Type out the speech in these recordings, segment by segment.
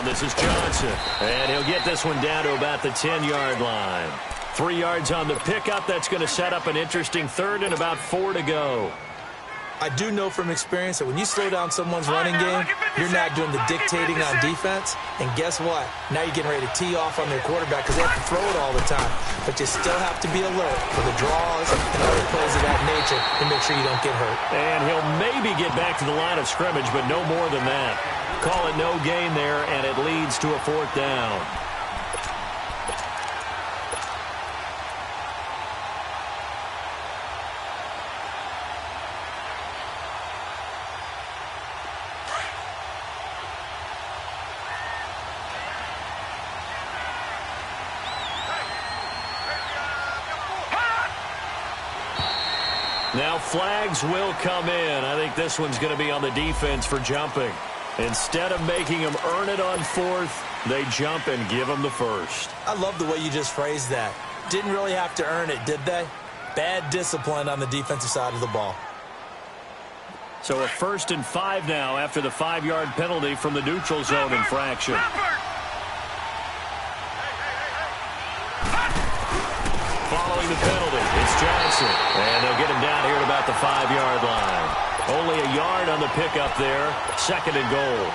This is Johnson. And he'll get this one down to about the 10-yard line. 3 yards on the pickup. That's going to set up an interesting third and about 4 to go. I do know from experience that when you slow down someone's running game, you're not doing the dictating on defense. And guess what? Now you're getting ready to tee off on their quarterback because they have to throw it all the time. But you still have to be alert for the draws and other plays of that nature to make sure you don't get hurt. And he'll maybe get back to the line of scrimmage, but no more than that. Call it no gain there, and it leads to a 4th down. Now flags will come in. I think this one's going to be on the defense for jumping. Instead of making them earn it on 4th, they jump and give them the first. I love the way you just phrased that. Didn't really have to earn it, did they? Bad discipline on the defensive side of the ball. So a 1st and 5 now after the 5-yard penalty from the neutral zone infraction. Following the penalty, it's Johnson. And they'll get him down here at about the 5-yard line. Only a yard on the pickup there. 2nd and goal.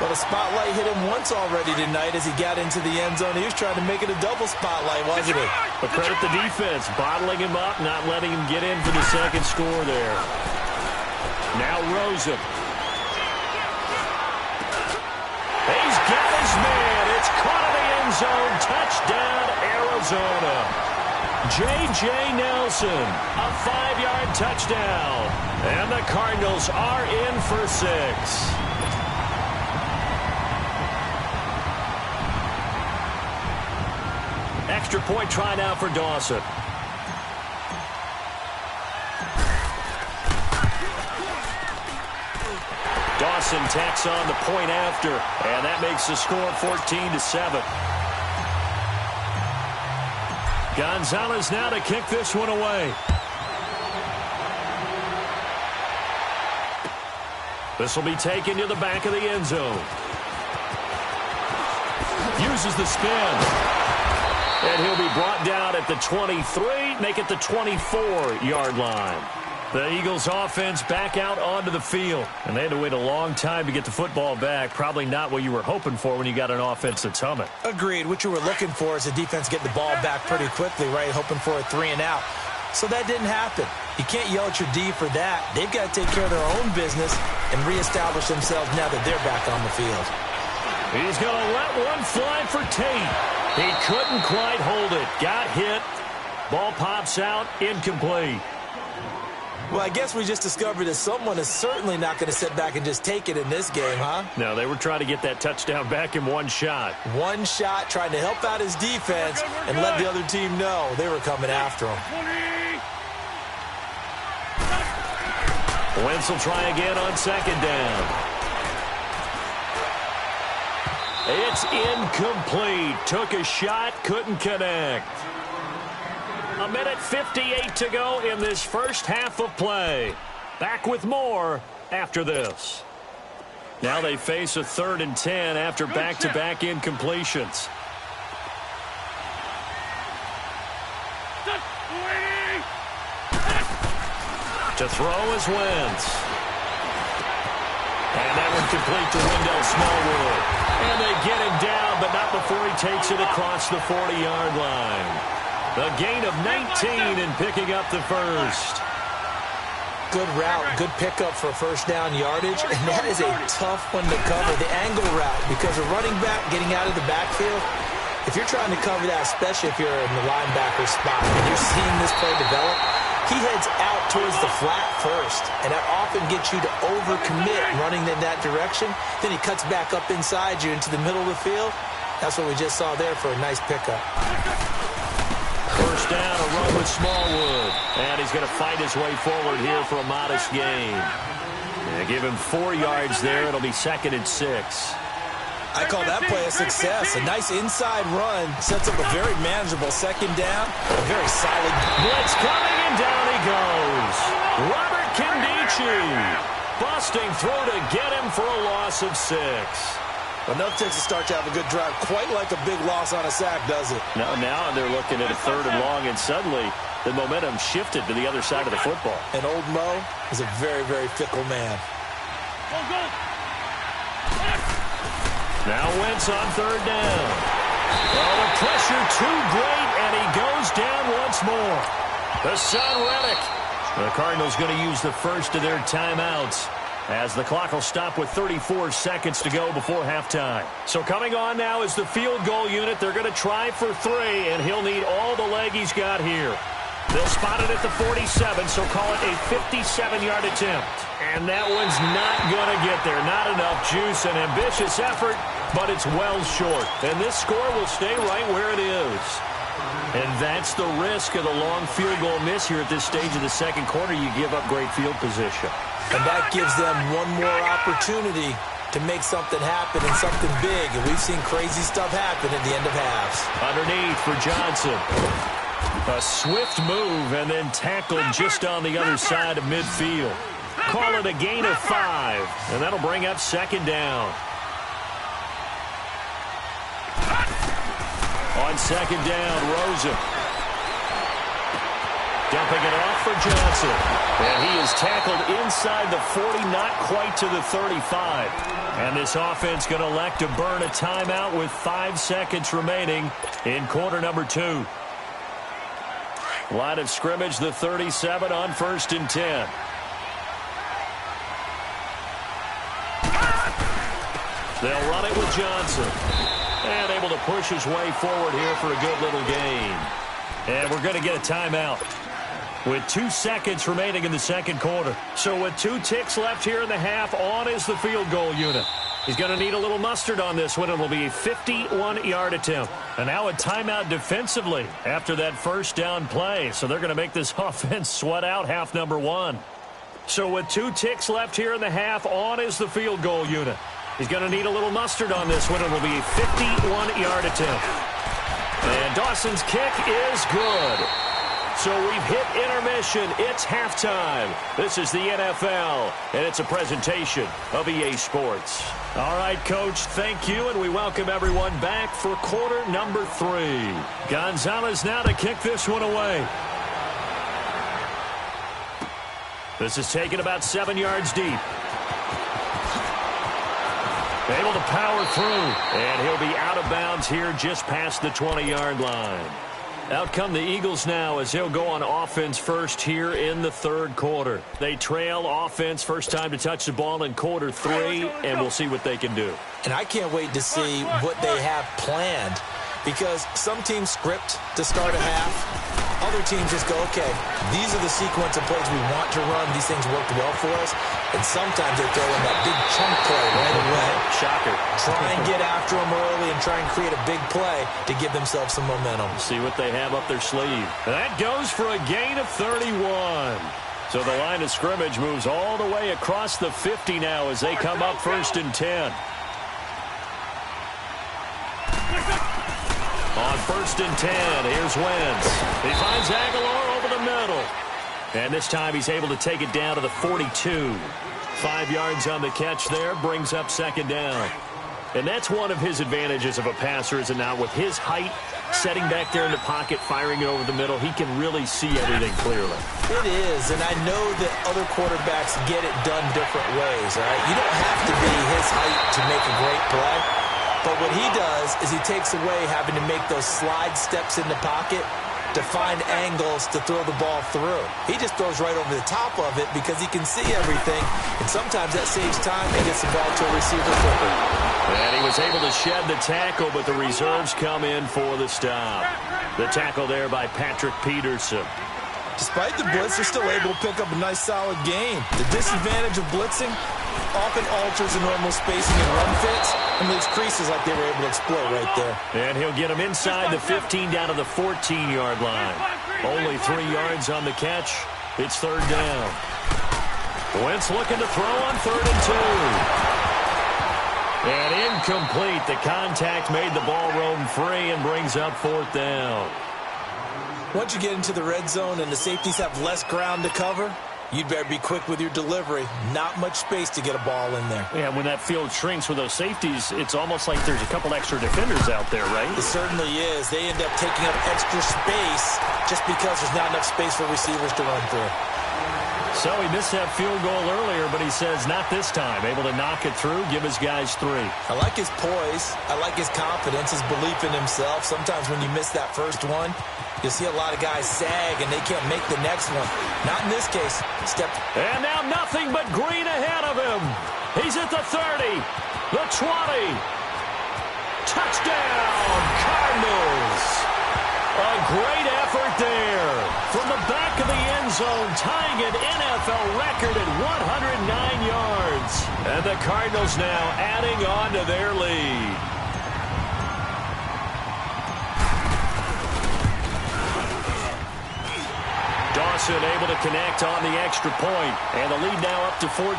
Well, the spotlight hit him once already tonight as he got into the end zone. He was trying to make it a double spotlight, wasn't he? But credit the defense, bottling him up, not letting him get in for the 2nd score there. Now Rosen. He's got his man. It's caught in the end zone. Touchdown, Arizona. J.J. Nelson, a 5-yard touchdown. And the Cardinals are in for 6. Extra point try now for Dawson. Dawson tacks on the point after, and that makes the score 14-7. Gonzalez now to kick this one away. This will be taken to the back of the end zone. Uses the spin. And he'll be brought down at the 23, make it the 24-yard line. The Eagles offense back out onto the field. And they had to wait a long time to get the football back. Probably not what you were hoping for when you got an offense that's humming. Agreed. What you were looking for is the defense getting the ball back pretty quickly, right? Hoping for a 3 and out. So that didn't happen. You can't yell at your D for that. They've got to take care of their own business and reestablish themselves now that they're back on the field. He's going to let one fly for Tate. He couldn't quite hold it. Got hit. Ball pops out. Incomplete. Well, I guess we just discovered that someone is certainly not going to sit back and just take it in this game, huh? No, they were trying to get that touchdown back in one shot. One shot, trying to help out his defense and let the other team know they were coming after him. Wentz will try again on 2nd down. It's incomplete. Took a shot, couldn't connect. 1:58 to go in this first half of play. Back with more after this. Now they face a 3rd and 10 after back-to-back incompletions. To throw is Wentz. And that one complete to Wendell Smallwood. And they get him down, but not before he takes it across the 40-yard line. A gain of 19 and picking up the first. Good route, good pickup for first down yardage, and that is a tough one to cover, the angle route, because a running back getting out of the backfield, if you're trying to cover that, especially if you're in the linebacker spot, and you're seeing this play develop, he heads out towards the flat first, and that often gets you to overcommit running in that direction. Then he cuts back up inside you into the middle of the field. That's what we just saw there for a nice pickup. First down, a run with Smallwood. And he's going to fight his way forward here for a modest gain. Yeah, give him 4 yards there. It'll be 2nd and 6. I call that play a success. A nice inside run sets up a very manageable 2nd down. A very solid blitz coming, and down he goes. Robert Kindici busting through to get him for a loss of 6. Enough takes to start to have a good drive. Quite like a big loss on a sack, does it? Now they're looking at a 3rd and long, and suddenly the momentum shifted to the other side of the football. And old Mo is a very, very fickle man. Now Wentz on 3rd down. Oh, the pressure too great, and he goes down once more. The son Reddick. The Cardinals going to use the first of their timeouts, as the clock will stop with 34 seconds to go before halftime. So coming on now is the field goal unit. They're going to try for 3, and he'll need all the leg he's got here. They'll spot it at the 47, so call it a 57-yard attempt. And that one's not going to get there. Not enough juice. An ambitious effort, but it's well short. And this score will stay right where it is. And that's the risk of the long field goal miss here at this stage of the second quarter. You give up great field position. And that gives them one more opportunity to make something happen and something big. And we've seen crazy stuff happen at the end of halves. Underneath for Johnson. A swift move and then tackled just on the other side of midfield. Call it a gain of 5. And that'll bring up 2nd down. On 2nd down, Rosen. Dumping it off for Johnson. And he is tackled inside the 40, not quite to the 35. And this offense going to elect to burn a timeout with 5 seconds remaining in quarter number 2. Line of scrimmage, the 37 on 1st and 10. They'll run it with Johnson. And able to push his way forward here for a good little gain. And we're going to get a timeout with 2 seconds remaining in the second quarter. So with 2 ticks left here in the half, on is the field goal unit. He's going to need a little mustard on this one. It'll be a 51-yard attempt. And now a timeout defensively after that first down play. So they're going to make this offense sweat out half number 1. So with 2 ticks left here in the half, on is the field goal unit. He's going to need a little mustard on this one. It'll be a 51-yard attempt. And Dawson's kick is good. So we've hit intermission. It's halftime. This is the NFL, and it's a presentation of EA Sports. All right, Coach, thank you, and we welcome everyone back for quarter number 3. Gonzalez now to kick this one away. This is taken about 7 yards deep. Able to power through, and he'll be out of bounds here just past the 20-yard line. Out come the Eagles now as they'll go on offense first here in the third quarter. They trail offense, first time to touch the ball in quarter 3, and we'll see what they can do. And I can't wait to see what they have planned, because some teams script to start a half. Other teams just go, okay, these are the sequence of plays we want to run. These things worked well for us. And sometimes they throw in that big chunk play right away. Shocker. Try and get after them early and try and create a big play to give themselves some momentum. See what they have up their sleeve. That goes for a gain of 31. So the line of scrimmage moves all the way across the 50 now as they come up first and 10. On first and 10, here's Wentz. He finds Aguilar over the middle. And this time he's able to take it down to the 42. 5 yards on the catch there, brings up second down. And that's one of his advantages of a passer, is it not? With his height, setting back there in the pocket, firing it over the middle, he can really see everything clearly. It is, and I know that other quarterbacks get it done different ways, all right? You don't have to be his height to make a great play. But what he does is he takes away having to make those slide steps in the pocket to find angles to throw the ball through. He just throws right over the top of it because he can see everything, and sometimes that saves time and gets the ball to a receiver quicker. And he was able to shed the tackle, but the reserves come in for the stop. The tackle there by Patrick Peterson. Despite the blitz, they're still able to pick up a nice, solid gain. The disadvantage of blitzing often alters the normal spacing and run fits and leaves creases like they were able to exploit right there. And he'll get him inside the 15 down to the 14-yard line. Only 3 yards on the catch. It's third down. Wentz looking to throw on 3rd and 2. And incomplete. The contact made the ball roam free and brings up 4th down. Once you get into the red zone and the safeties have less ground to cover, you'd better be quick with your delivery. Not much space to get a ball in there. Yeah, when that field shrinks with those safeties, it's almost like there's a couple extra defenders out there, right? It certainly is. They end up taking up extra space just because there's not enough space for receivers to run through. So he missed that field goal earlier, but he says not this time. Able to knock it through, give his guys 3. I like his poise. I like his confidence, his belief in himself. Sometimes when you miss that first one, you'll see a lot of guys sag and they can't make the next one. Not in this case. And now nothing but green ahead of him. He's at the 30, the 20. Touchdown, Cardinals. A great effort there. From the back of the end zone, tying an NFL record at 109 yards. And the Cardinals now adding on to their lead. Dawson able to connect on the extra point. And the lead now up to 14.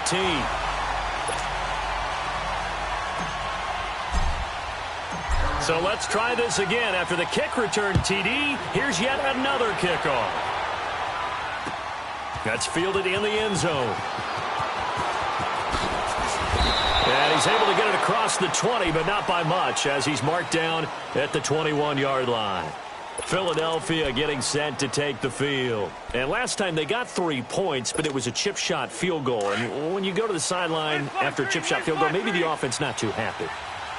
So let's try this again. After the kick return TD, here's yet another kickoff. That's fielded in the end zone. And he's able to get it across the 20, but not by much, as he's marked down at the 21-yard line. Philadelphia getting set to take the field. And last time they got 3 points, but it was a chip shot field goal. And when you go to the sideline after a chip shot field goal, maybe the offense not too happy.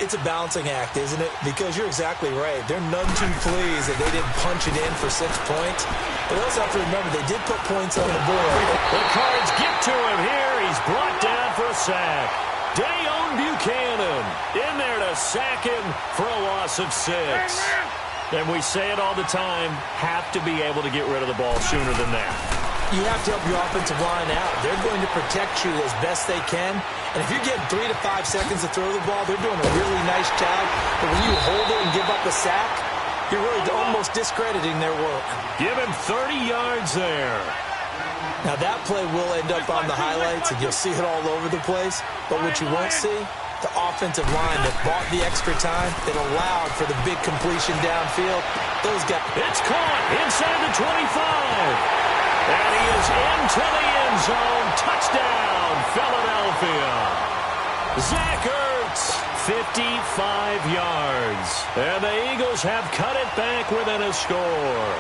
It's a balancing act, isn't it? Because you're exactly right. They're none too pleased that they didn't punch it in for 6 points. But also have to remember, they did put points on the board. The Cards get to him here. He's brought down for a sack. Dayon Buchanan in there to sack him for a loss of 6. And we say it all the time, have to be able to get rid of the ball sooner than that. You have to help your offensive line out. They're going to protect you as best they can. And if you're getting 3 to 5 seconds to throw the ball, they're doing a really nice job. But when you hold it and give up a sack, you're really almost discrediting their work. Give him 30 yards there. Now that play will end up on the highlights, and you'll see it all over the place. But what you won't see, the offensive line that bought the extra time, that allowed for the big completion downfield, those guys. It's caught inside the 25. And he is into the end zone. Touchdown, Philadelphia. Zach Ertz, 55 yards. And the Eagles have cut it back within a score.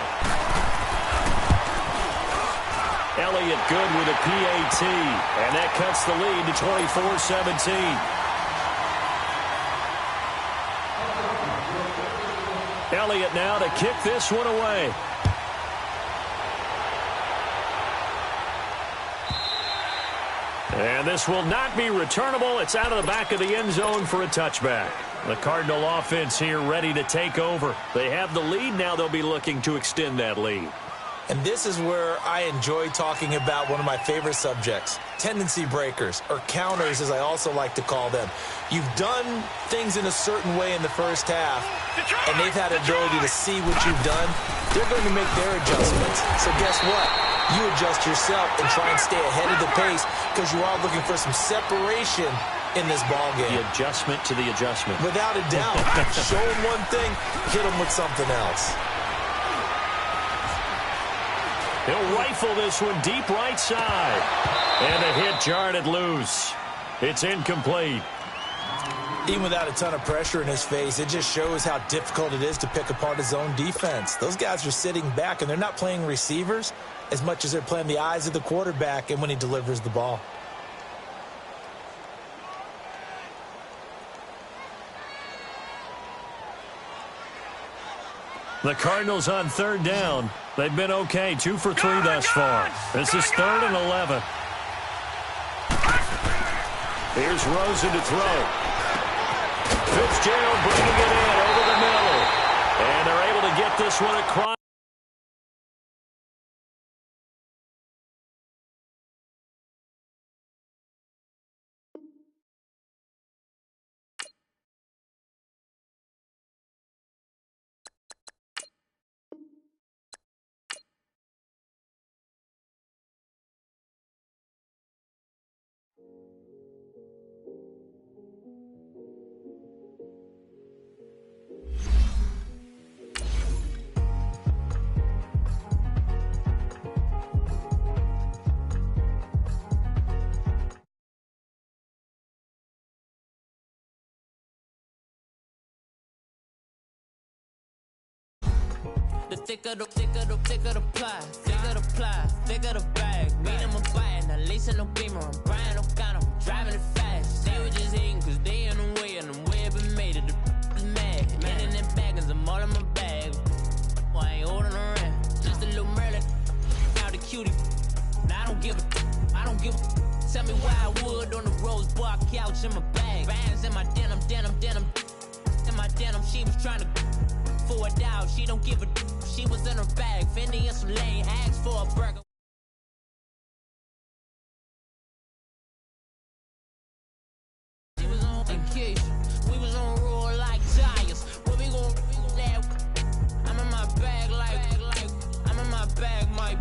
Elliott good with a PAT. And that cuts the lead to 24-17. Elliott now to kick this one away. And this will not be returnable. It's out of the back of the end zone for a touchback. The Cardinal offense here ready to take over. They have the lead. Now they'll be looking to extend that lead. And this is where I enjoy talking about one of my favorite subjects, tendency breakers, or counters as I also like to call them. You've done things in a certain way in the first half, and they've had the ability to see what you've done. They're going to make their adjustments. So guess what? You adjust yourself and try and stay ahead of the pace because you are looking for some separation in this ball game. The adjustment to the adjustment. Without a doubt. Show them one thing, hit them with something else. He'll rifle this one deep right side. And the hit jarred it loose. It's incomplete. Even without a ton of pressure in his face, it just shows how difficult it is to pick apart his own defense. Those guys are sitting back, and they're not playing receivers as much as they're playing the eyes of the quarterback and when he delivers the ball. The Cardinals on third down. They've been okay, 2 for 3 thus far. This is 3rd and 11. Here's Rosen to throw. Fitzgerald bringing it in over the middle. And they're able to get this one across. thicker the bag. Beat them a bite, now lace in no beamer. I'm Brian O'Connor, driving it fast. They were just hating cause they in the way, and the way it been made it, the is mad. Man in them baggins, I'm all in my bag. I ain't holding around, just a little Merlin. Now the cutie, now I don't give a. Tell me why I would on the rose bar couch in my bag. Bands in my denim. In my denim, she was trying to for it out. She don't give a. She was in her bag. Fendi and some lane, asked for a burger. She was on vacation. We was on roll like giants. What we gon' I'm in my bag like I'm in my bag, Mike.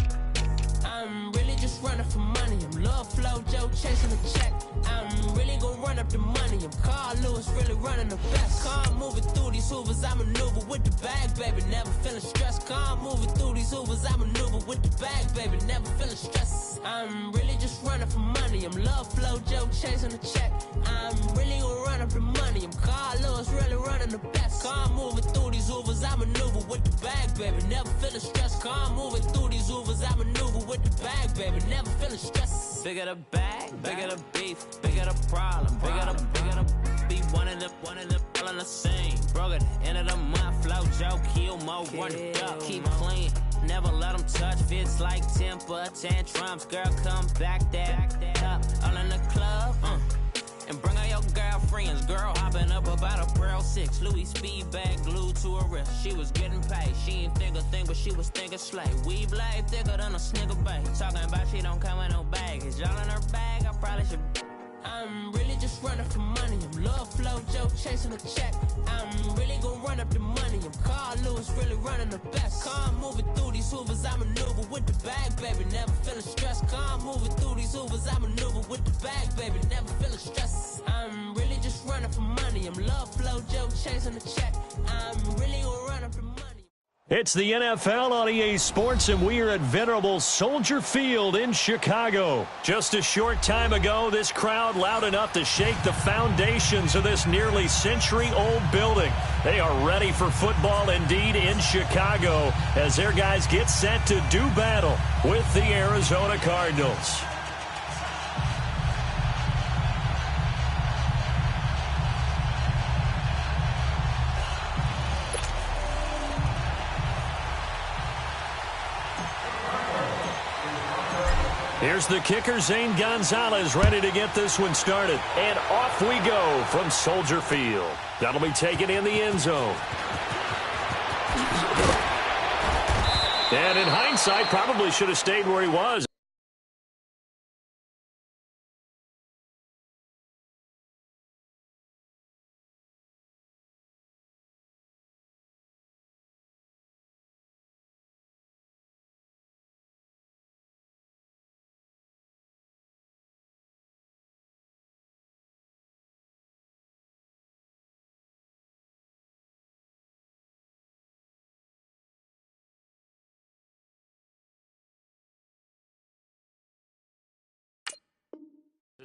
I'm really just running for money. I'm love flow, Joe chasing the check. I'm really gonna run up the money. I'm Carl Lewis, really running the best. Car moving through these hoovers, I maneuver with the bag, baby. Never feeling stressed. Car moving through these hoovers, I maneuver with the bag, baby. Never feeling stressed. I'm really just running for money. I'm love flow, Joe chasing the check. I'm really gonna run up the money. I'm Carl Lewis, really running the best. Car moving through these hoovers, I maneuver with the bag, baby. Never feeling stressed. Car moving through these hoovers, I maneuver with the bag, baby. Never feeling stressed. Bigger the bag, bigger the beef, bigger the problem, bigger the beef. One of them, all in the same. Broke at the end of the month, flow, Joe, kill, mo, run it up, keep clean. Never let them touch, fits like temper tantrums. Girl, come back that up, all in the club, and bring out your girlfriends. Girl hopping up about a Pearl 6. Louis speed bag glued to her wrist. She was getting paid. She ain't think a thing, but she was thinking slay. We blade thicker than a snicker bag. Talking about she don't come with no baggage. Y'all in her bag, I probably should. I'm really just running for money. I'm love flow, Joe chasing the check. I'm really gonna run up the money. I'm Carl Lewis, really running the best. Car moving through these hoovers, I maneuver with the bag, baby. Never feeling stressed. Car moving through these hoovers, I maneuver with the bag, baby. Never feeling stressed. I'm really just running for money. I'm love flow, Joe chasing the check. I'm really gonna run up the money. It's the NFL on EA Sports, and we are at venerable Soldier Field in Chicago. Just a short time ago, this crowd loud enough to shake the foundations of this nearly century-old building. They are ready for football indeed in Chicago as their guys get set to do battle with the Arizona Cardinals. Here's the kicker, Zane Gonzalez, ready to get this one started. And off we go from Soldier Field. That'll be taken in the end zone. And in hindsight, probably should have stayed where he was.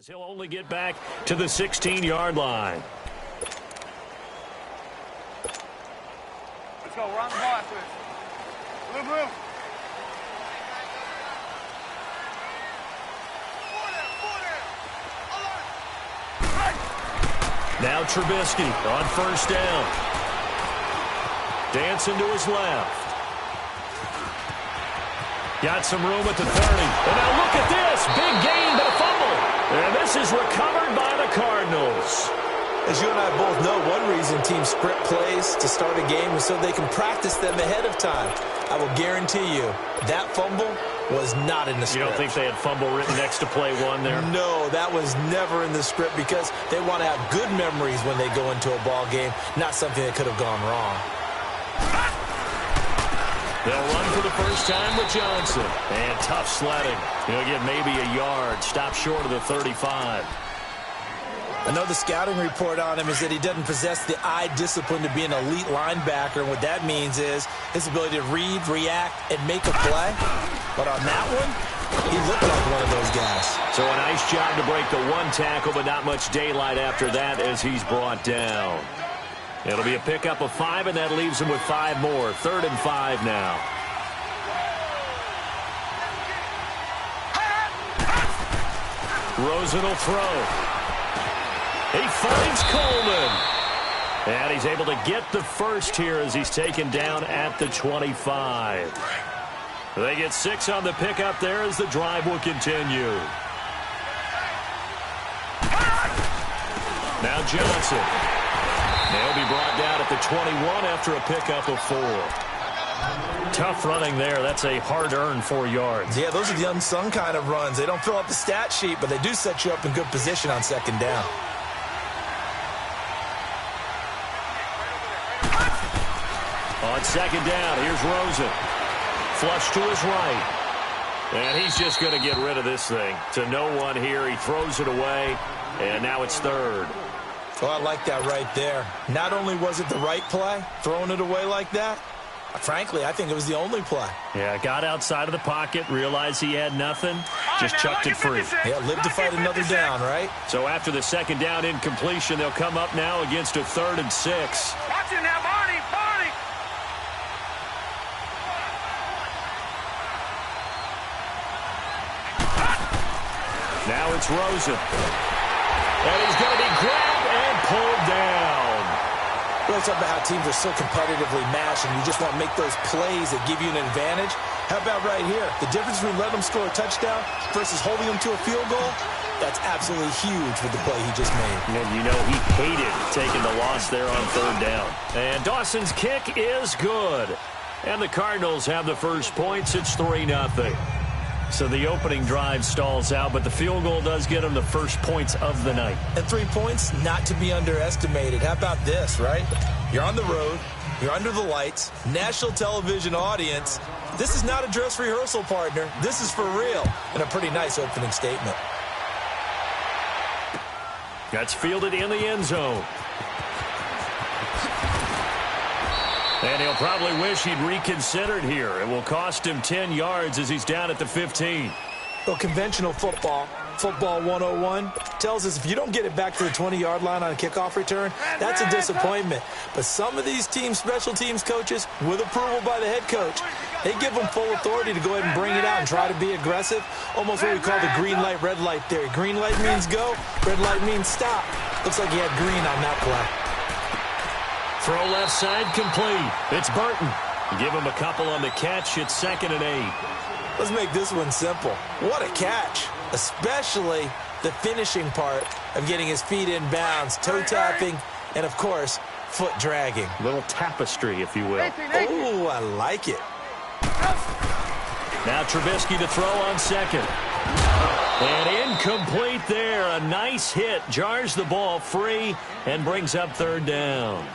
He'll only get back to the 16-yard line. Let's go. We're on the ball after this. Move. Now Trubisky on first down. Dancing to his left. Got some room at the 30. And now look at this. Big gain, but a fumble. And this is recovered by the Cardinals. As you and I both know, one reason teams sprint plays to start a game is so they can practice them ahead of time. I will guarantee you that fumble was not in the script. You don't think they had fumble written next to play one there? No, that was never in the script because they want to have good memories when they go into a ball game, not something that could have gone wrong. They'll run for the first time with Johnson. And tough sledding. He'll get maybe a yard. Stop short of the 35. I know the scouting report on him is that he doesn't possess the eye discipline to be an elite linebacker. And what that means is his ability to read, react, and make a play. But on that one, he looked like one of those guys. So a nice job to break the one tackle, but not much daylight after that as he's brought down. It'll be a pickup of 5, and that leaves him with 5 more. 3rd and 5 now. Rosen will throw. He finds Coleman. And he's able to get the first here as he's taken down at the 25. They get 6 on the pickup there as the drive will continue. Now Johnson. They'll be brought down at the 21 after a pickup of 4. Tough running there. That's a hard-earned 4 yards. Yeah, those are the unsung kind of runs. They don't fill up the stat sheet, but they do set you up in good position on 2nd down. On 2nd down, here's Rosen. Flush to his right. And he's just going to get rid of this thing. To no one here. He throws it away, and now it's 3rd. Oh, I like that right there. Not only was it the right play, throwing it away like that, frankly, I think it was the only play. Yeah, got outside of the pocket, realized he had nothing, just chucked it free. Yeah, live to fight another down, right? So after the 2nd down incompletion, they'll come up now against a 3rd and 6. Watch it now, Barney, Barney. Now it's Rosen. And he's going to be grabbed and pulled down. We're talking about how teams are so competitively matched and you just want to make those plays that give you an advantage. How about right here? The difference between letting them score a touchdown versus holding them to a field goal, that's absolutely huge with the play he just made. And you know he hated taking the loss there on 3rd down. And Dawson's kick is good. And the Cardinals have the first points. It's 3-0. So the opening drive stalls out, but the field goal does get them the first points of the night. And 3 points, not to be underestimated. How about this, right? You're on the road. You're under the lights. National television audience. This is not a dress rehearsal, partner. This is for real. And a pretty nice opening statement. That's fielded in the end zone. And he'll probably wish he'd reconsidered here. It will cost him 10 yards as he's down at the 15. Well, conventional football 101, tells us if you don't get it back to the 20-yard line on a kickoff return, that's a disappointment. But some of these teams, special teams coaches, with approval by the head coach, they give them full authority to go ahead and bring it out and try to be aggressive. Almost what we call the green light, red light theory. Green light means go, red light means stop. Looks like he had green on that play. Throw left side complete. It's Burton. Give him a couple on the catch. It's 2nd and 8. Let's make this one simple. What a catch, especially the finishing part of getting his feet in bounds, toe tapping, and, of course, foot dragging. Little tapestry, if you will. Oh, I like it. Now Trubisky to throw on 2nd. And incomplete there. A nice hit. Jars the ball free and brings up 3rd down.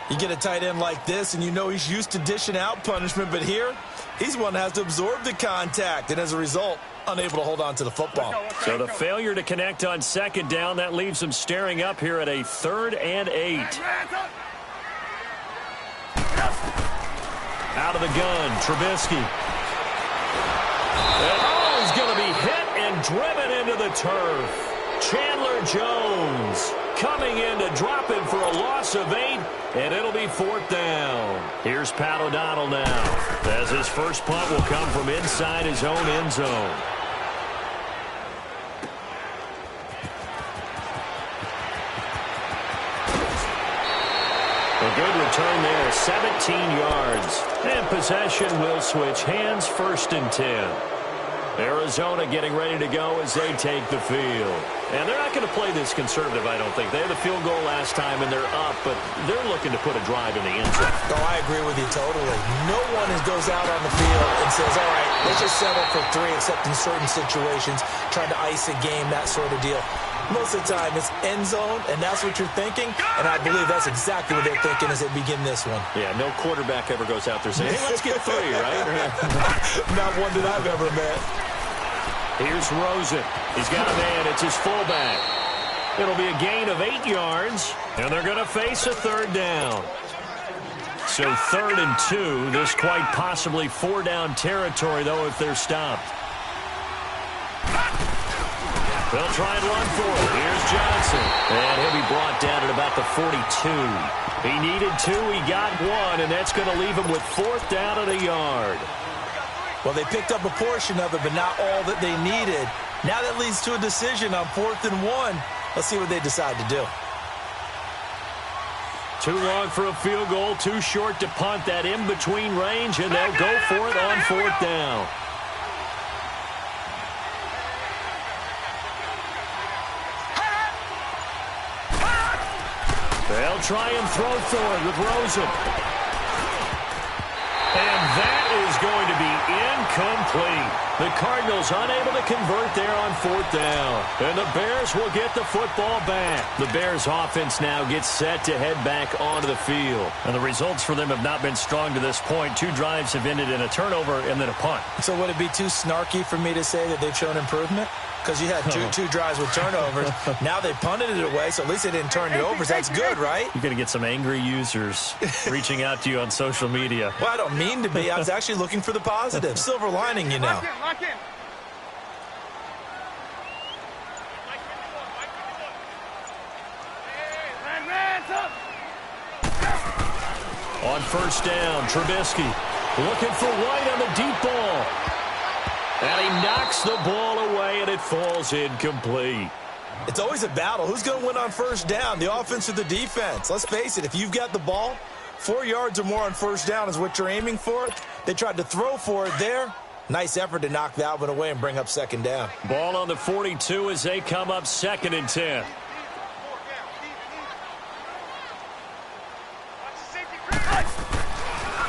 You get a tight end like this, and you know he's used to dishing out punishment, but here, he's one that has to absorb the contact, and as a result, unable to hold on to the football. So the failure to connect on 2nd down, that leaves him staring up here at a 3rd and 8. Out of the gun, Trubisky. And, he's going to be hit and driven into the turf. Chandler Jones coming in to drop him for a loss of 8, and it'll be 4th down. Here's Pat O'Donnell now, as his first punt will come from inside his own end zone. A good return there, 17 yards. And possession will switch hands, 1st and 10. Arizona getting ready to go as they take the field. And they're not going to play this conservative, I don't think. They had the field goal last time, and they're up, but they're looking to put a drive in the end zone. Oh, I agree with you totally. No one goes out on the field and says, all right, let's just settle for 3, except in certain situations, trying to ice a game, that sort of deal. Most of the time, it's end zone, and that's what you're thinking, and I believe that's exactly what they're thinking as they begin this one. Yeah, no quarterback ever goes out there saying, hey, let's get 3, right? Not one that I've ever met. Here's Rosen. He's got a man. It's his fullback. It'll be a gain of 8 yards, and they're going to face a 3rd down. So 3rd and 2. This quite possibly 4-down territory, though, if they're stopped. They'll try and run for it. Here's Johnson. And he'll be brought down at about the 42. He needed 2. He got 1, and that's going to leave him with 4th down and a yard. Well, they picked up a portion of it, but not all that they needed. Now that leads to a decision on 4th and 1. Let's see what they decide to do. Too long for a field goal, too short to punt. That in-between range, and they'll go for it on 4th down. They'll try and throw for it with Rosen. And that is going to be incomplete. The Cardinals unable to convert there on 4th down. And the Bears will get the football back. The Bears offense now gets set to head back onto the field. And the results for them have not been strong to this point. 2 drives have ended in a turnover and then a punt. So would it be too snarky for me to say that they've shown improvement? Because you had two drives with turnovers. Now they punted it away, so at least they didn't turn it over. So that's good, right? You're going to get some angry users reaching out to you on social media. Well, I don't mean to be. I was actually looking for the positive. Silver lining, you know. Lock in. On 1st down, Trubisky looking for White on the deep ball. And he knocks the ball away, and it falls incomplete. It's always a battle. Who's going to win on 1st down, the offense or the defense? Let's face it, if you've got the ball, 4 yards or more on 1st down is what you're aiming for. They tried to throw for it there. Nice effort to knock that one away and bring up 2nd down. Ball on the 42 as they come up 2nd and 10.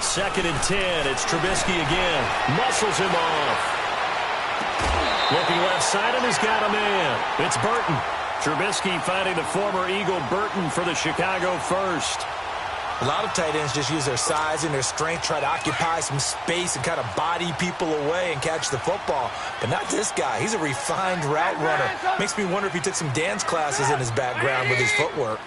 Second and 10. It's Trubisky again. Muscles him off. Looking left side, and he's got a man. It's Burton. Trubisky finding the former Eagle Burton for the Chicago first. A lot of tight ends just use their size and their strength, try to occupy some space and kind of body people away and catch the football. But not this guy. He's a refined route runner. Makes me wonder if he took some dance classes in his background with his footwork.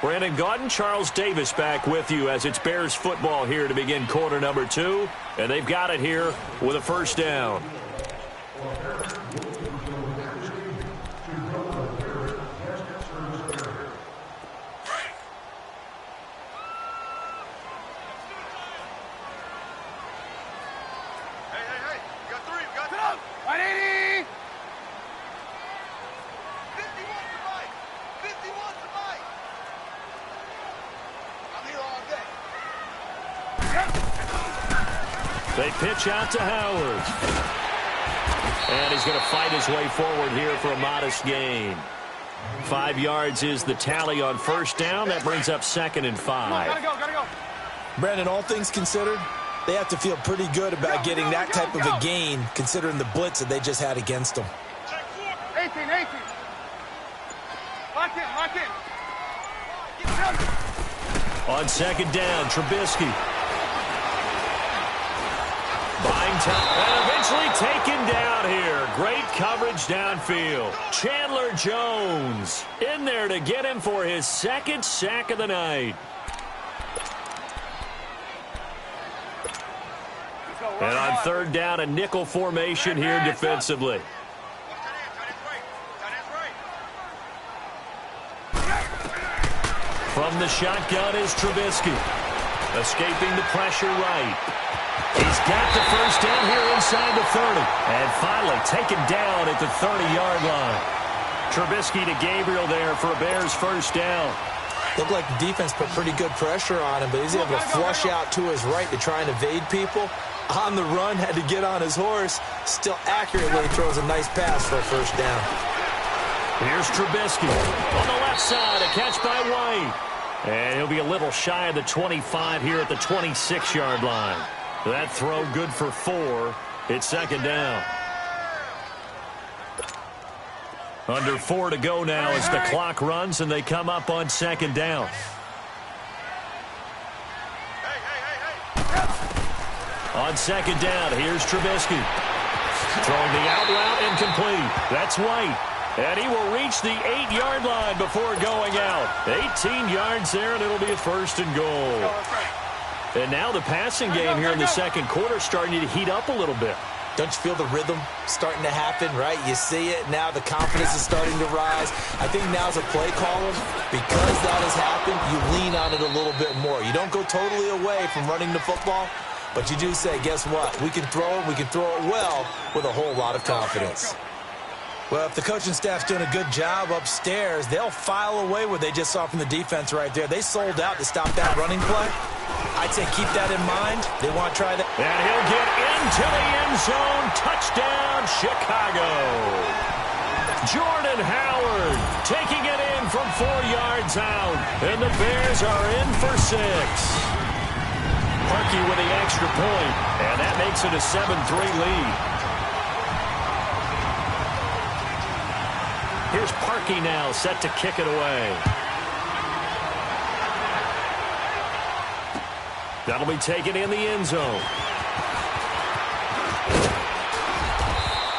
Brandon Gaudin, Charles Davis back with you as it's Bears football here to begin quarter number 2. And they've got it here with a 1st down. Hey, we got 3, we got 3. 180. 51 to Mike. 51 to Mike. I'm here all day. They pitch out to Howard. And he's going to fight his way forward here for a modest gain. 5 yards is the tally on 1st down. That brings up 2nd and 5. Gotta go. Brandon, all things considered, they have to feel pretty good about getting that type of a gain considering the blitz that they just had against them. 18. Lock in. On 2nd down, Trubisky. Buying time, and eventually taken down here. Great coverage downfield. Chandler Jones in there to get him for his 2nd sack of the night. And on 3rd down, a nickel formation here defensively. From the shotgun is Trubisky. Escaping the pressure right. He's got the 1st down here inside the 30. And finally taken down at the 30-yard line. Trubisky to Gabriel there for a Bears 1st down. Looked like the defense put pretty good pressure on him, but he's able to flush out to his right to try and evade people. On the run, had to get on his horse. Still accurately throws a nice pass for a 1st down. Here's Trubisky on the left side, a catch by White. And he'll be a little shy of the 25 here at the 26-yard line. That throw good for 4. It's 2nd down. Under 4 to go now as the clock runs and they come up on 2nd down. On 2nd down, here's Trubisky. Throwing the out route incomplete. That's White. And he will reach the 8-yard line before going out. 18 yards there, and it'll be a 1st and goal. And now the passing game here in the second quarter starting to heat up a little bit. Don't you feel the rhythm starting to happen, right? You see it. Now the confidence is starting to rise. I think now's a play caller. Because that has happened, you lean on it a little bit more. You don't go totally away from running the football, but you do say, guess what? We can throw it. We can throw it well with a whole lot of confidence. Well, if the coaching staff's doing a good job upstairs, they'll file away what they just saw from the defense right there. They sold out to stop that running play. I'd say keep that in mind. They want to try that. And he'll get into the end zone. Touchdown, Chicago. Jordan Howard taking it in from 4 yards out. And the Bears are in for 6. Parkey with the extra point. And that makes it a 7-3 lead. Here's Parkey now, set to kick it away. That'll be taken in the end zone.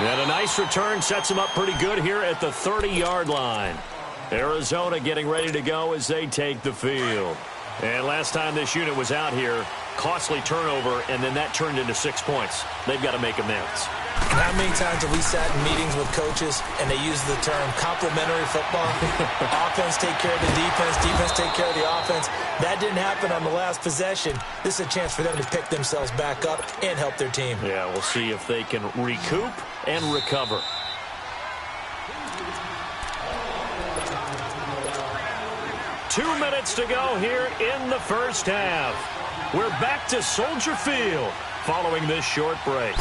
And a nice return sets him up pretty good here at the 30-yard line. Arizona getting ready to go as they take the field. And last time this unit was out here, costly turnover, and then that turned into 6 points. They've got to make amends. How many times have we sat in meetings with coaches and they use the term complementary football? Offense take care of the defense, defense take care of the offense. That didn't happen on the last possession. This is a chance for them to pick themselves back up and help their team. Yeah, we'll see if they can recoup and recover. Two minutes to go here in the first half. We're back to Soldier Field following this short break.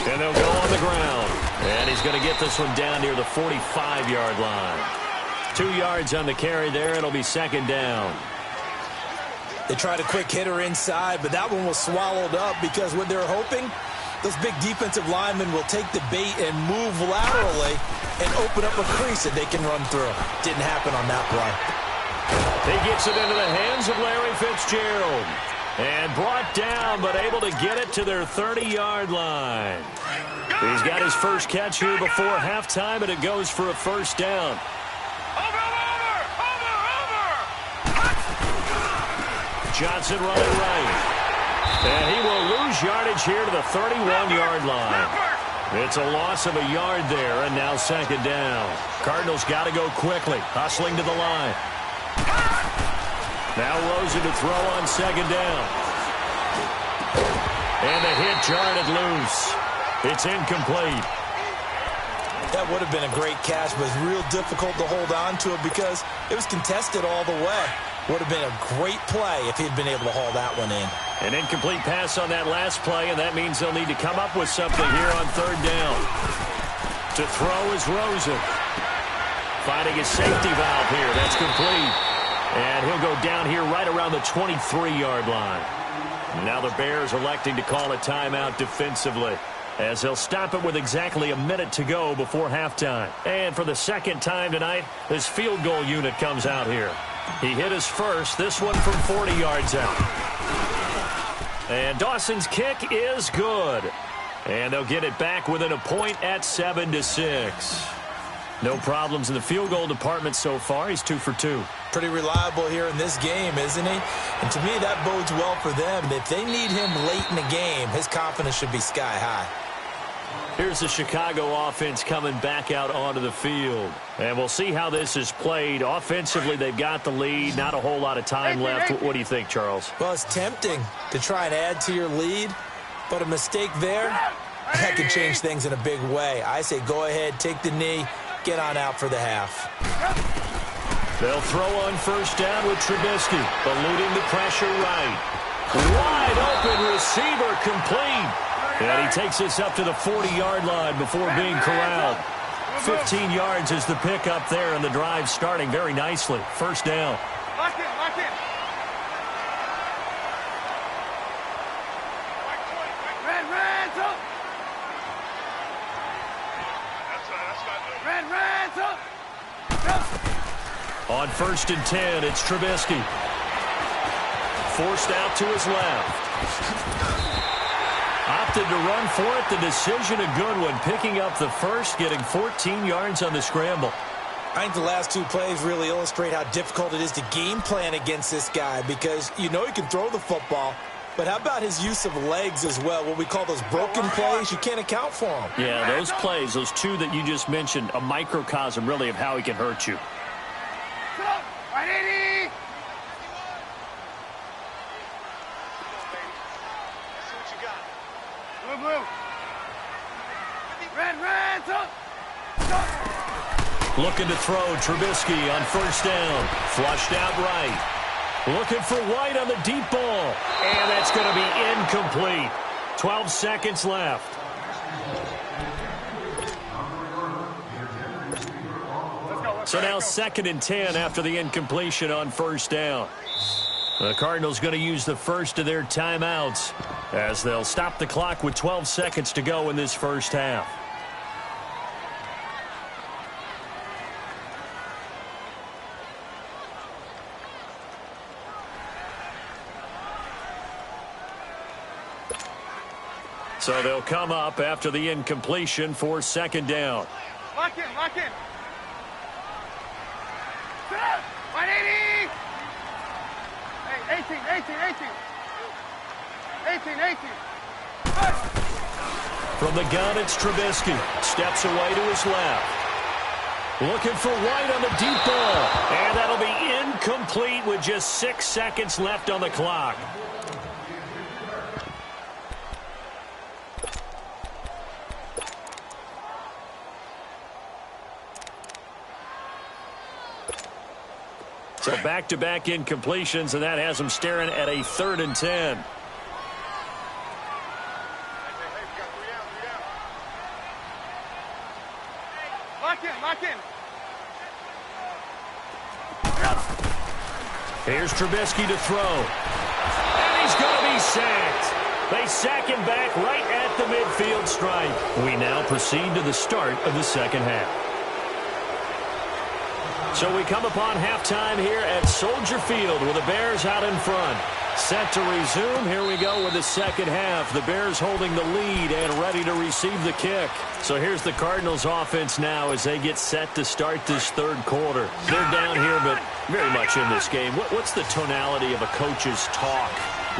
And they'll go on the ground. And he's going to get this one down near the 45-yard line. 2 yards on the carry there. It'll be second down. They tried a quick hitter inside, but that one was swallowed up because what they're hoping, those big defensive linemen will take the bait and move laterally and open up a crease that they can run through. Didn't happen on that play. He gets it into the hands of Larry Fitzgerald. And brought down, but able to get it to their 30-yard line. He's got his first catch here before halftime, and it goes for a first down. Over! Johnson running right. And he will lose yardage here to the 31-yard line. It's a loss of a yard there, and now second down. Cardinals got to go quickly, hustling to the line. Now Rosen to throw on second down. And the hit jarred it loose. It's incomplete. That would have been a great catch, but it's real difficult to hold on to it because it was contested all the way. Would have been a great play if he'd been able to haul that one in. An incomplete pass on that last play, and that means they'll need to come up with something here on third down. To throw is Rosen. Finding his safety valve here. That's complete. And he'll go down here right around the 23-yard line. Now the Bears electing to call a timeout defensively, as they'll stop it with exactly a minute to go before halftime. And for the second time tonight, this field goal unit comes out here. He hit his first, this one from 40 yards out. And Dawson's kick is good. And they'll get it back within a point at 7-6. No problems in the field goal department so far. He's 2 for 2. Pretty reliable here in this game, isn't he? And to me, that bodes well for them. If they need him late in the game, his confidence should be sky high. Here's the Chicago offense coming back out onto the field. And we'll see how this is played. Offensively, they've got the lead. Not a whole lot of time left. What do you think, Charles? Well, it's tempting to try and add to your lead, but a mistake there, that could change things in a big way. I say go ahead, take the knee, get on out for the half. They'll throw on first down with Trubisky, eluding the pressure right. Wide open receiver complete. And he takes this up to the 40-yard line before being corralled. 15 yards is the pickup there, and the drive starting very nicely. First down. Lock in. Ran's up. Ran's up. On first and 10, it's Trubisky. Forced out to his left. Opted to run for it. The decision a good one. Picking up the first, getting 14 yards on the scramble. I think the last two plays really illustrate how difficult it is to game plan against this guy because you know he can throw the football, but how about his use of legs as well? What we call those broken plays, you can't account for them. Yeah, those plays, those two that you just mentioned, a microcosm really of how he can hurt you. Right, 80. Blue, blue. Red, stop. Looking to throw, Trubisky on first down. Flushed out right. Looking for White on the deep ball. And that's going to be incomplete. 12 seconds left. So now 2nd and 10 after the incompletion on first down. The Cardinals going to use the first of their timeouts as they'll stop the clock with 12 seconds to go in this first half. So they'll come up after the incompletion for 2nd down. Lock in. Sit up. 180. Hey, 18. From the gun, it's Trubisky. Steps away to his left. Looking for White on the deep ball. And that'll be incomplete with just 6 seconds left on the clock. So back-to-back incompletions, and that has them staring at a 3rd and 10. Lock in. Here's Trubisky to throw. And he's going to be sacked. They sack him back right at the midfield stripe. We now proceed to the start of the second half. So we come upon halftime here at Soldier Field with the Bears out in front. Set to resume. Here we go with the second half. The Bears holding the lead and ready to receive the kick. So here's the Cardinals offense now as they get set to start this third quarter. They're down here, but very much in this game. What's the tonality of a coach's talk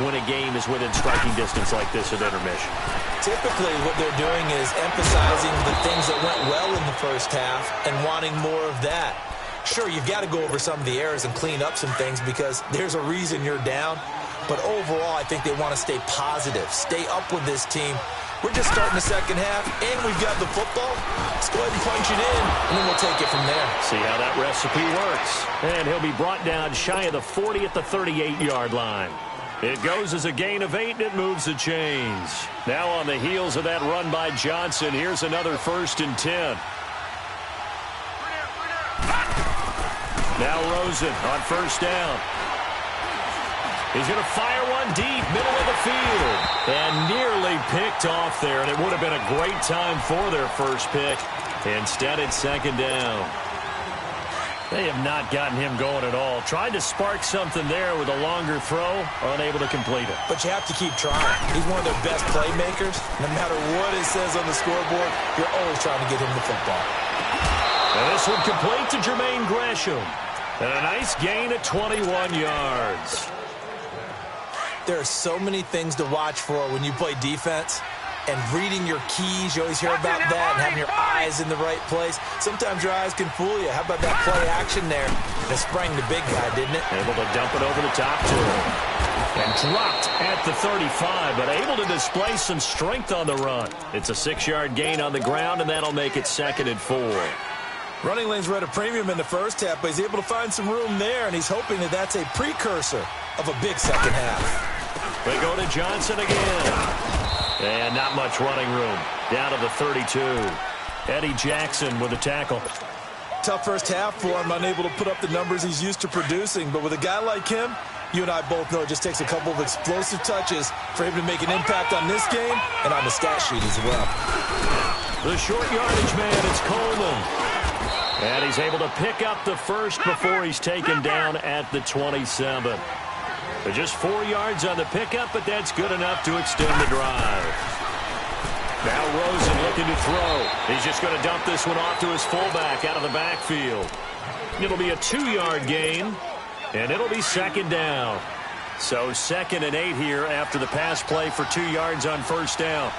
when a game is within striking distance like this at intermission? Typically what they're doing is emphasizing the things that went well in the first half and wanting more of that. Sure, you've got to go over some of the errors and clean up some things because there's a reason you're down. But overall, I think they want to stay positive, stay up with this team. We're just starting the second half, and we've got the football. Let's go ahead and punch it in, and then we'll take it from there. See how that recipe works. And he'll be brought down shy of the 40 at the 38-yard line. It goes as a gain of 8, and it moves the chains. Now on the heels of that run by Johnson, here's another 1st and 10. Now Rosen on first down. He's going to fire one deep, middle of the field. And nearly picked off there, and it would have been a great time for their first pick. Instead, it's 2nd down. They have not gotten him going at all. Tried to spark something there with a longer throw, unable to complete it. But you have to keep trying. He's one of their best playmakers. No matter what it says on the scoreboard, you're always trying to get him the football. And this one complete to Jermaine Gresham. And a nice gain at 21 yards. There are so many things to watch for when you play defense. And reading your keys, you always hear about that, and having your eyes in the right place. Sometimes your eyes can fool you. How about that play action there? It sprang the big guy, didn't it? Able to dump it over the top to him. And dropped at the 35, but able to display some strength on the run. It's a 6-yard gain on the ground, and that'll make it 2nd and 4. Running lanes were at a premium in the first half, but he's able to find some room there, and he's hoping that that's a precursor of a big second half. They go to Johnson again. And not much running room. Down to the 32. Eddie Jackson with a tackle. Tough first half for him, unable to put up the numbers he's used to producing. But with a guy like him, you and I both know it just takes a couple of explosive touches for him to make an impact on this game and on the stat sheet as well. The short yardage man is Coleman. And he's able to pick up the first before he's taken down at the 27. They're just 4 yards on the pickup, but that's good enough to extend the drive. Now Rosen looking to throw. He's just going to dump this one off to his fullback out of the backfield. It'll be a 2-yard gain, and it'll be second down. So 2nd and 8 here after the pass play for 2 yards on first down.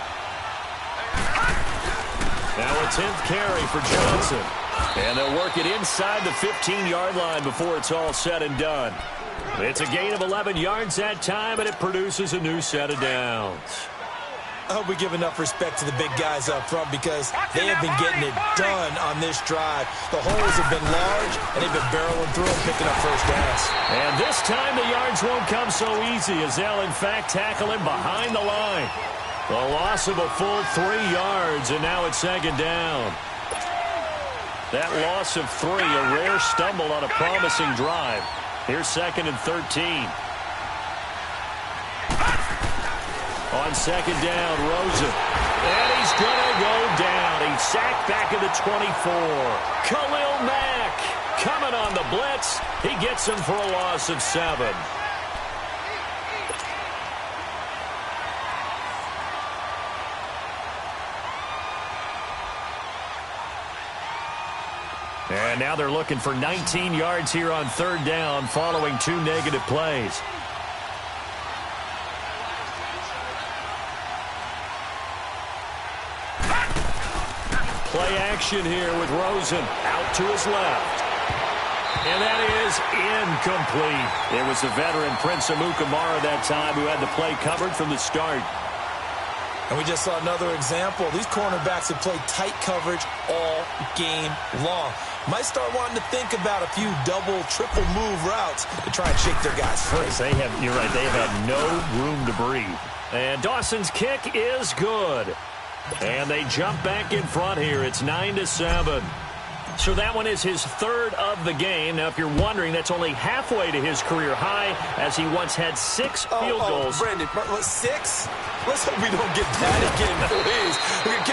Now a 10th carry for Johnson. And they'll work it inside the 15-yard line before it's all said and done. It's a gain of 11 yards that time, and it produces a new set of downs. I hope we give enough respect to the big guys up front because they have been getting it done on this drive. The holes have been large, and they've been barreling through and picking up first downs. And this time the yards won't come so easy as they'll, in fact, tackle him behind the line. The loss of a full 3 yards, and now it's second down. That loss of 3, a rare stumble on a promising drive. Here's 2nd and 13. On second down, Rosen. And he's going to go down. He's sacked back at the 24. Khalil Mack coming on the blitz. He gets him for a loss of 7. And now they're looking for 19 yards here on third down following 2 negative plays. Play action here with Rosen out to his left. And that is incomplete. It was the veteran Prince Amukamara that time who had the play covered from the start. And we just saw another example. These cornerbacks have played tight coverage all game long. Might start wanting to think about a few double, triple move routes to try and shake their guys free. You're right, they have had no room to breathe. And Dawson's kick is good. And they jump back in front here. It's 9-7. So that one is his 3rd of the game. Now, if you're wondering, that's only halfway to his career high as he once had 6 field goals. Brandon, 6? Let's hope we don't get that again, please.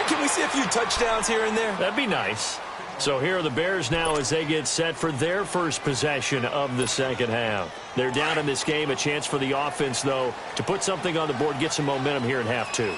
Can we see a few touchdowns here and there? That'd be nice. So here are the Bears now as they get set for their first possession of the second half. They're down in this game. A chance for the offense, though, to put something on the board, get some momentum here in half 2.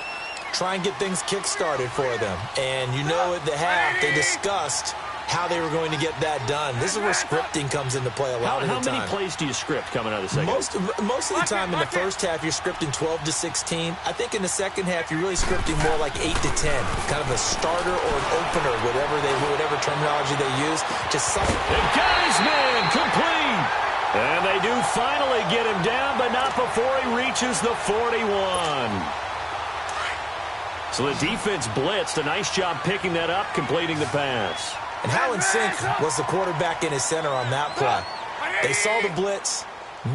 Try and get things kick-started for them. And you know at the half they discussed how they were going to get that done. This is where scripting comes into play a lot of the time. How many plays do you script coming out of the second half? Most of the time in the first half, you're scripting 12 to 16. I think in the second half, you're really scripting more like 8 to 10. Kind of a starter or an opener, whatever terminology they use. Just something. They got his man complete. And they do finally get him down, but not before he reaches the 41. So the defense blitzed. A nice job picking that up, completing the pass. And how in sync was the quarterback in his center on that play? They saw the blitz,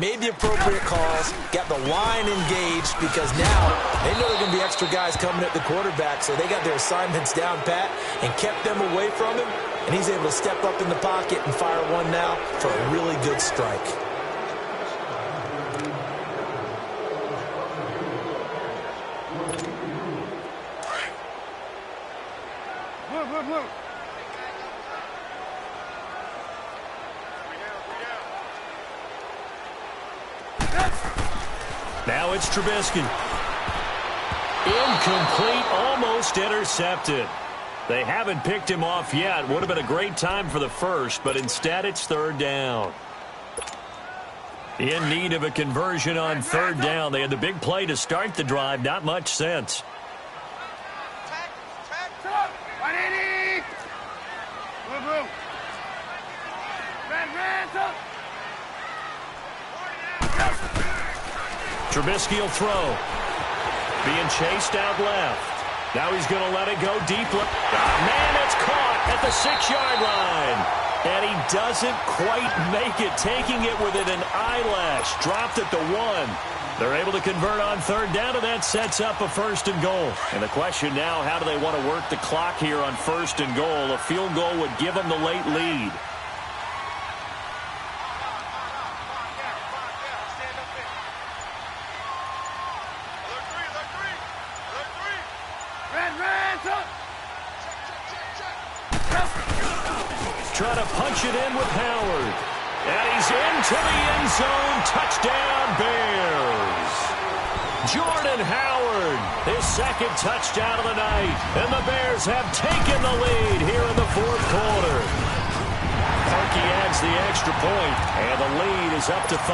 made the appropriate calls, got the line engaged because now they know there are going to be extra guys coming at the quarterback, so they got their assignments down pat and kept them away from him, and he's able to step up in the pocket and fire one now for a really good strike. Move. Now it's Trubisky. Incomplete, almost intercepted. They haven't picked him off yet. Would have been a great time for the first, but instead it's third down. In need of a conversion on third down. They had the big play to start the drive. Not much sense. 180. Move. Red. Trubisky will throw. Being chased out left. Now he's going to let it go deep. Man, it's caught at the 6-yard line. And he doesn't quite make it, taking it within an eyelash. Dropped at the 1. They're able to convert on third down, and that sets up a 1st and goal. And the question now, how do they want to work the clock here on 1st and goal? A field goal would give them the late lead. Trying to punch it in with Howard. And he's into the end zone. Touchdown, Bears. Jordan Howard, his 2nd touchdown of the night. And the Bears have taken the lead here in the 4th quarter. he adds the extra point, and the lead is up to 5.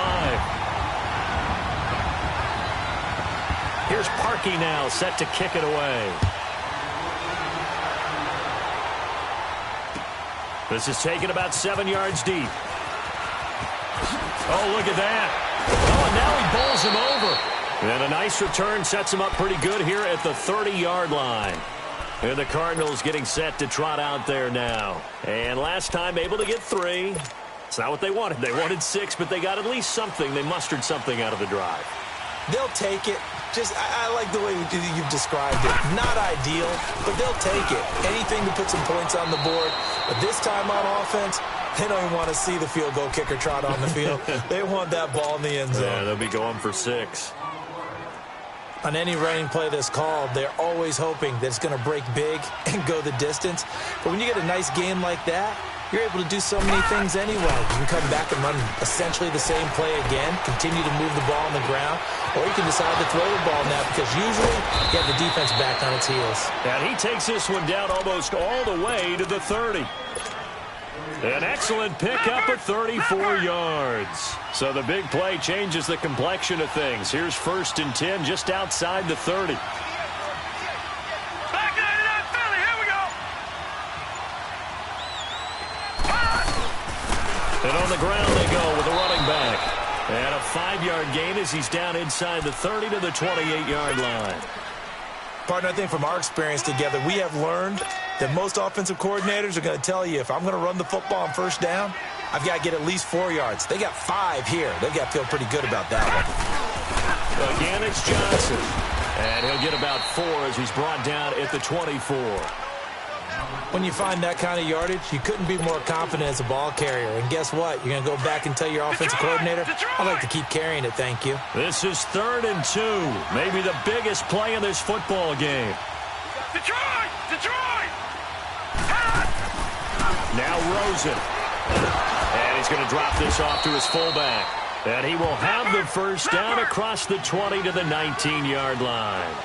Here's Parkey now, set to kick it away. This is taken about 7 yards deep. Oh, look at that. Oh, and now he bowls him over. And a nice return sets him up pretty good here at the 30-yard line. And the Cardinals getting set to trot out there now. And last time able to get 3. It's not what they wanted. They wanted 6, but they got at least something. They mustered something out of the drive. They'll take it. I like the way you've described it. Not ideal, but they'll take it. Anything to put some points on the board. But this time on offense, they don't even want to see the field goal kicker trot on the field. They want that ball in the end zone. Yeah, they'll be going for 6. On any running play that's called, they're always hoping that it's going to break big and go the distance. But when you get a nice game like that, you're able to do so many things anyway. You can come back and run essentially the same play again, continue to move the ball on the ground, or you can decide to throw the ball now because usually you have the defense back on its heels. And he takes this one down almost all the way to the 30. An excellent pickup at 34 yards. So the big play changes the complexion of things. Here's 1st and 10 just outside the 30. And on the ground they go with a running back. And a 5-yard gain as he's down inside the 30 to the 28-yard line. Partner, I think from our experience together, we have learned that most offensive coordinators are going to tell you, if I'm going to run the football on 1st down, I've got to get at least 4 yards. They got 5 here. They've got to feel pretty good about that one. Again, it's Johnson. And he'll get about 4 as he's brought down at the 24. When you find that kind of yardage, you couldn't be more confident as a ball carrier. And guess what? You're going to go back and tell your offensive coordinator, I'd like to keep carrying it, thank you. This is 3rd and 2. Maybe the biggest play in this football game. Detroit! Detroit! Now Rosen. And he's going to drop this off to his fullback. And he will have the 1st down across the 20 to the 19-yard line.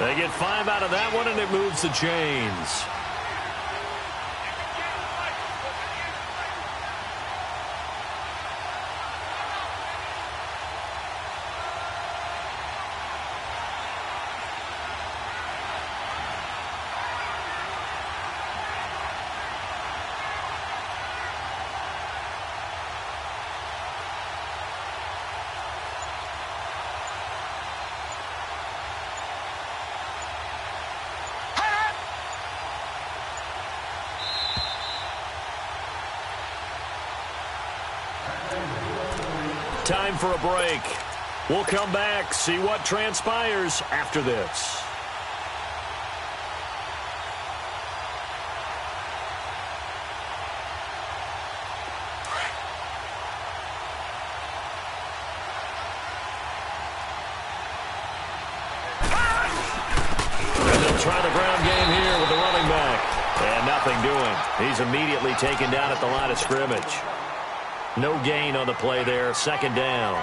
They get 5 out of that one, and it moves the chains. Time for a break. We'll come back, see what transpires after this. And they'll try the ground game here with the running back. And nothing doing. He's immediately taken down at the line of scrimmage. No gain on the play there. 2nd down.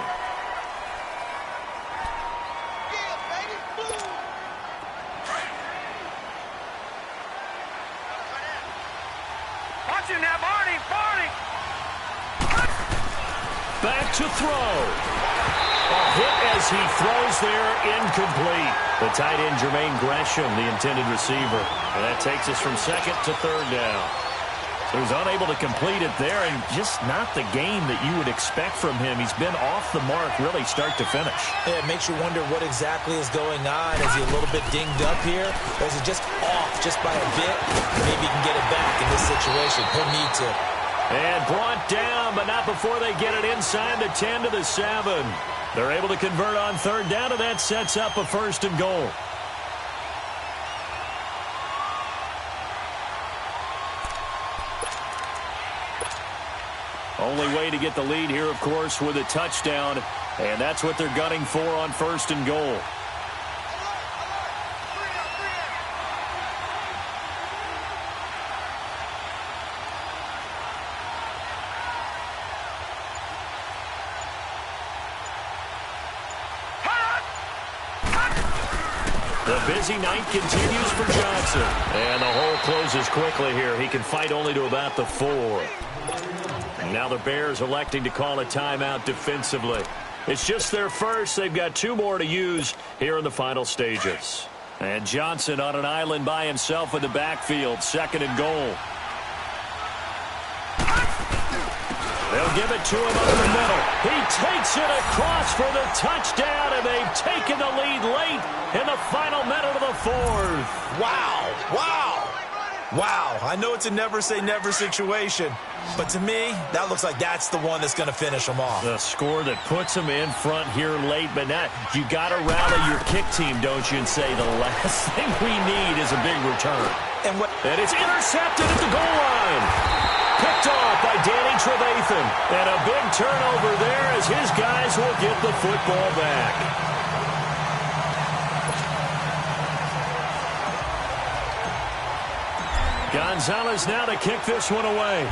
Watch him now, Barney! Barney! Back to throw. A hit as he throws there, incomplete. The tight end, Jermaine Gresham, the intended receiver. And that takes us from 2nd to 3rd down. He was unable to complete it there, and just not the game that you would expect from him. He's been off the mark really start to finish. Yeah, it makes you wonder what exactly is going on. Is he a little bit dinged up here? Or is it just off just by a bit? Maybe he can get it back in this situation. He'll need to. And brought down, but not before they get it inside the 10 to the 7. They're able to convert on 3rd down, and that sets up a 1st and goal. Only way to get the lead here, of course, with a touchdown. And that's what they're gunning for on 1st and goal. The busy night continues for Johnson. And the hole closes quickly here. He can fight only to about the 4. And now the Bears electing to call a timeout defensively. It's just their first. They've got 2 more to use here in the final stages. And Johnson on an island by himself in the backfield. 2nd and goal. They'll give it to him up the middle. He takes it across for the touchdown, and they've taken the lead late in the final minute of the 4th. Wow. Wow. Wow. I know it's a never-say-never situation, but to me, that looks like that's the one that's going to finish them off. The score that puts them in front here late, but now you got to rally your kick team, don't you, and say the last thing we need is a big return. And it's intercepted at the goal line. Picked off by Danny Trevathan. And a big turnover there as his guys will get the football back. Gonzalez now to kick this one away.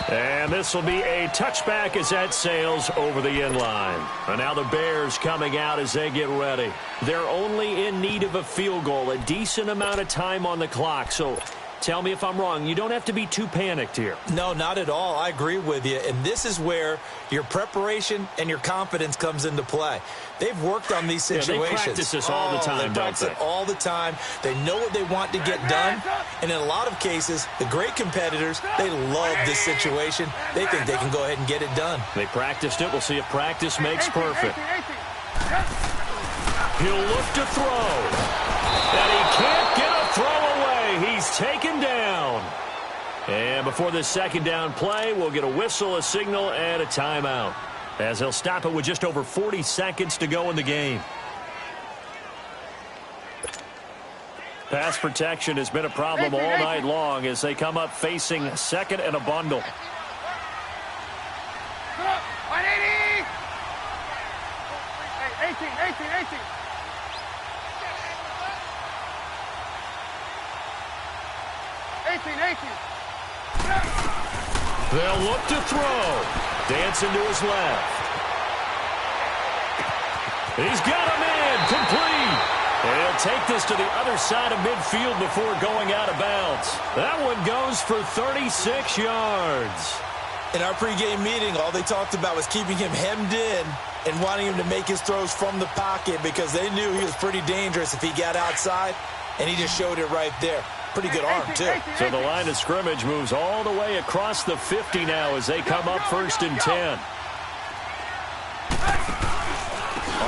And this will be a touchback as that sails over the end line. And now the Bears coming out as they get ready. They're only in need of a field goal, a decent amount of time on the clock. So tell me if I'm wrong. You don't have to be too panicked here. No, not at all. I agree with you. And this is where your preparation and your confidence comes into play. They've worked on these situations. They practice this all the time, they practice it all the time. They know what they want to get done. And in a lot of cases, the great competitors, they love this situation. They think they can go ahead and get it done. They practiced it. We'll see if practice makes perfect. He'll look to throw. And he can't get a throw away. He's taken down. And before this 2nd down play, we'll get a whistle, a signal, and a timeout, as he'll stop it with just over 40 seconds to go in the game. Pass protection has been a problem all night long as they come up facing 2nd and a bundle. 180! 18. They'll look to throw. Dancing to his left. He's got him in. Complete. And he'll take this to the other side of midfield before going out of bounds. That one goes for 36 yards. In our pregame meeting, all they talked about was keeping him hemmed in and wanting him to make his throws from the pocket because they knew he was pretty dangerous if he got outside, and he just showed it right there. Pretty good arm, too. So the line of scrimmage moves all the way across the 50 now as they come up 1st and 10.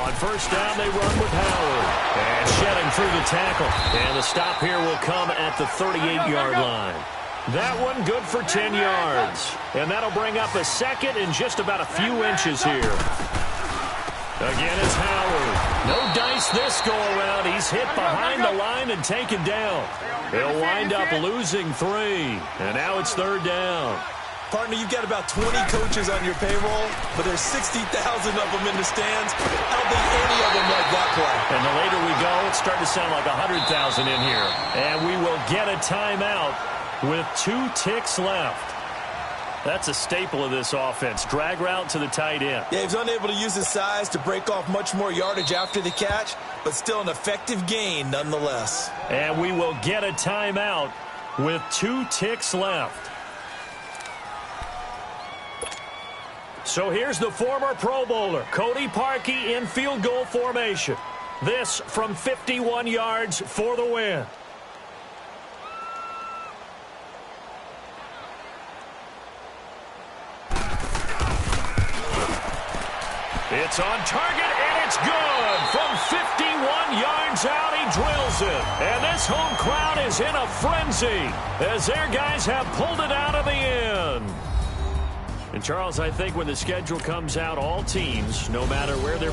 On 1st down, they run with Howard. And shedding through the tackle. And the stop here will come at the 38-yard line. That one good for 10 yards. And that'll bring up a 2nd and just about a few inches here. Again, it's Howard. No dice this go-around. He's hit behind the line and taken down. They'll wind up losing 3. And now it's 3rd down. Partner, you've got about 20 coaches on your payroll, but there's 60,000 of them in the stands. I don't think any of them like that play. And the later we go, it's starting to sound like 100,000 in here. And we will get a timeout with 2 ticks left. That's a staple of this offense. Drag route to the tight end. Yeah, he's unable to use his size to break off much more yardage after the catch, but still an effective gain nonetheless. And we will get a timeout with 2 ticks left. So here's the former Pro Bowler, Cody Parkey, in field goal formation. This from 51 yards for the win. It's on target, and it's good. From 51 yards out, he drills it. And this home crowd is in a frenzy as their guys have pulled it out of the end. And, Charles, I think when the schedule comes out, all teams, no matter where they're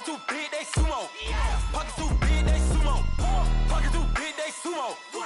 Too big, they sumo. Pockets too big, they sumo. Pockets too big, they sumo.